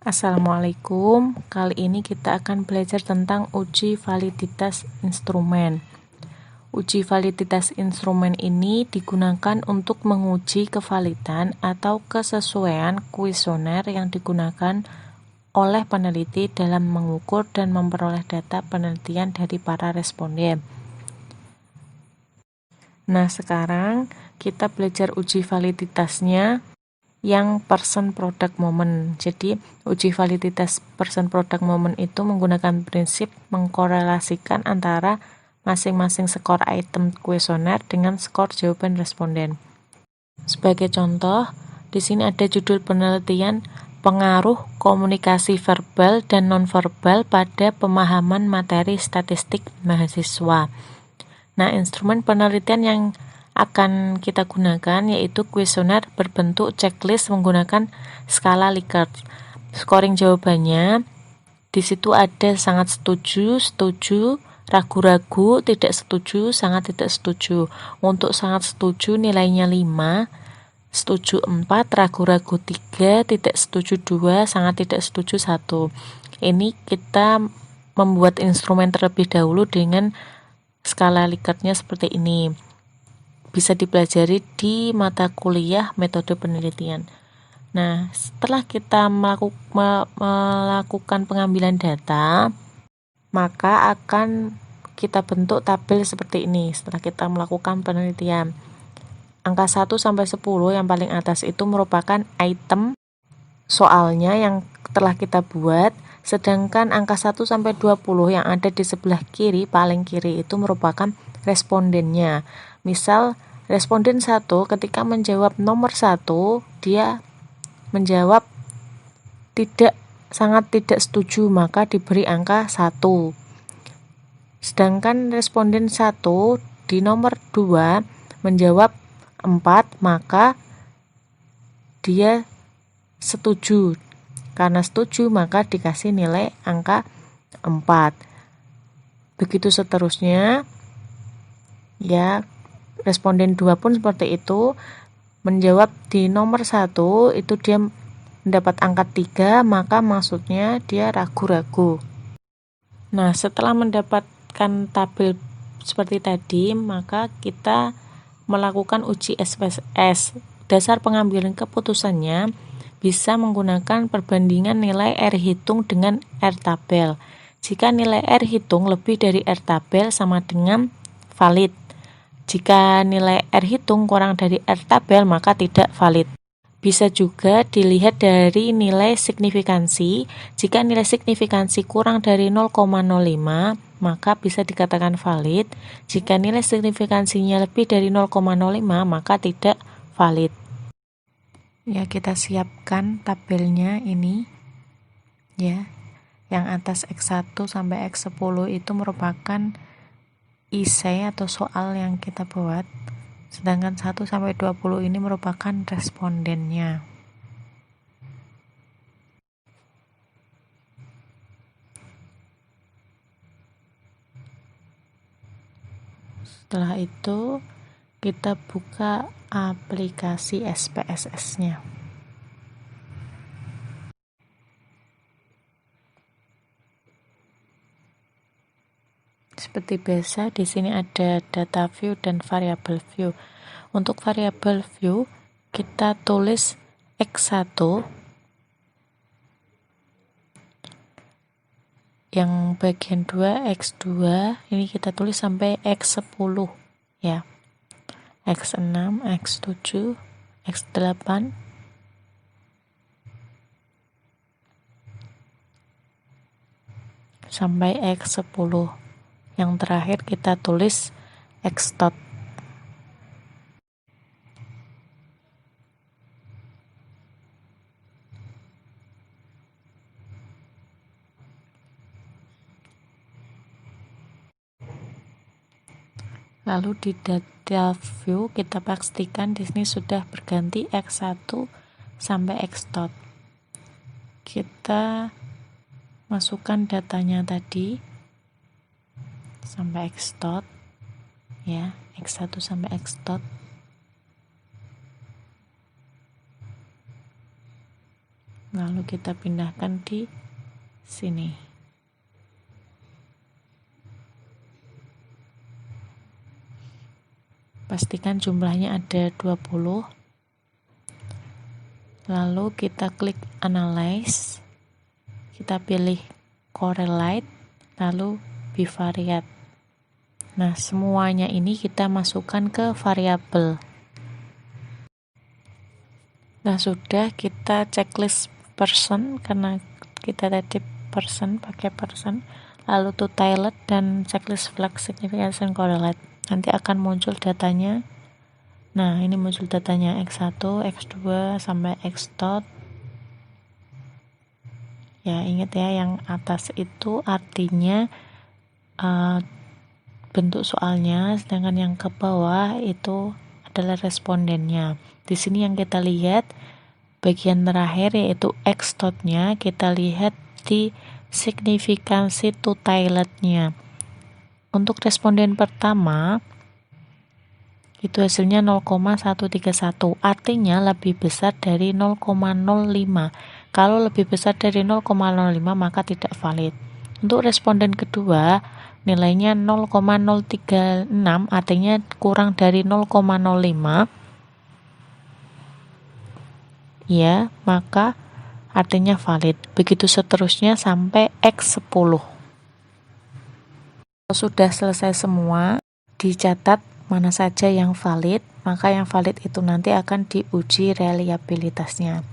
Assalamualaikum, kali ini kita akan belajar tentang uji validitas instrumen. Uji validitas instrumen ini digunakan untuk menguji kevalidan atau kesesuaian kuesioner yang digunakan oleh peneliti dalam mengukur dan memperoleh data penelitian dari para responden. Nah, sekarang kita belajar uji validitasnya yang person product moment. Jadi uji validitas person product moment itu menggunakan prinsip mengkorelasikan antara masing-masing skor item kuesioner dengan skor jawaban responden. Sebagai contoh, di sini ada judul penelitian pengaruh komunikasi verbal dan nonverbal pada pemahaman materi statistik mahasiswa. Nah, instrumen penelitian yang akan kita gunakan yaitu kuesioner berbentuk checklist menggunakan skala Likert. Scoring jawabannya di situ ada sangat setuju, setuju, ragu-ragu, tidak setuju, sangat tidak setuju. Untuk sangat setuju nilainya 5, setuju 4, ragu-ragu 3, tidak setuju 2, sangat tidak setuju 1. Ini kita membuat instrumen terlebih dahulu dengan skala Likertnya seperti ini. Bisa dipelajari di mata kuliah metode penelitian. Nah, setelah kita melakukan pengambilan data, maka akan kita bentuk tabel seperti ini setelah kita melakukan penelitian. Angka 1 sampai 10 yang paling atas itu merupakan item soalnya yang telah kita buat, sedangkan angka 1 sampai 20 yang ada di sebelah kiri, paling kiri itu merupakan respondennya. Misal responden 1 ketika menjawab nomor 1, dia menjawab sangat tidak setuju, maka diberi angka 1. Sedangkan responden 1 di nomor 2 menjawab 4, maka dia setuju. Karena setuju, maka dikasih nilai angka 4. Begitu seterusnya. Ya, responden 2 pun seperti itu, menjawab di nomor 1 itu dia mendapat angka 3, maka maksudnya dia ragu-ragu. Nah, setelah mendapatkan tabel seperti tadi, maka kita melakukan uji SPSS. Dasar pengambilan keputusannya bisa menggunakan perbandingan nilai R hitung dengan R tabel. Jika nilai R hitung lebih dari R tabel sama dengan valid. Jika nilai R hitung kurang dari R tabel, maka tidak valid. Bisa juga dilihat dari nilai signifikansi. Jika nilai signifikansi kurang dari 0,05, maka bisa dikatakan valid. Jika nilai signifikansinya lebih dari 0,05, maka tidak valid. Ya, kita siapkan tabelnya ini. Ya, yang atas X1 sampai X10 itu merupakan isai atau soal yang kita buat, sedangkan 1 sampai 20 ini merupakan respondennya. Setelah itu kita buka aplikasi SPSS-nya. Seperti biasa, di sini ada data view dan variable view. Untuk variable view, kita tulis X1, yang bagian 2 X2, ini kita tulis sampai X10 ya. X6, X7, X8, sampai X10. Yang terakhir kita tulis X dot. Lalu di data view kita pastikan di sini sudah berganti X1 sampai X dot. Kita masukkan datanya tadi sampai X dot ya, X1 sampai X dot. Lalu kita pindahkan di sini. Pastikan jumlahnya ada 20. Lalu kita klik analyze, kita pilih correlate, lalu bivariate. Nah, semuanya ini kita masukkan ke variabel. Nah, sudah, kita checklist person karena kita tadi person, pakai person, lalu to toilet dan checklist flag significance and correlate. Nanti akan muncul datanya. Nah, ini muncul datanya X1, X2 sampai X dot. Ya, ingat ya, yang atas itu artinya bentuk soalnya, sedangkan yang ke bawah itu adalah respondennya. Di sini yang kita lihat bagian terakhir yaitu X dot-nya, kita lihat di signifikansi to toilet-nya. Untuk responden pertama itu hasilnya 0,131, artinya lebih besar dari 0,05. Kalau lebih besar dari 0,05 maka tidak valid. Untuk responden kedua nilainya 0,036, artinya kurang dari 0,05. Ya, maka artinya valid. Begitu seterusnya sampai X10. Kalau sudah selesai semua, dicatat mana saja yang valid, maka yang valid itu nanti akan diuji reliabilitasnya.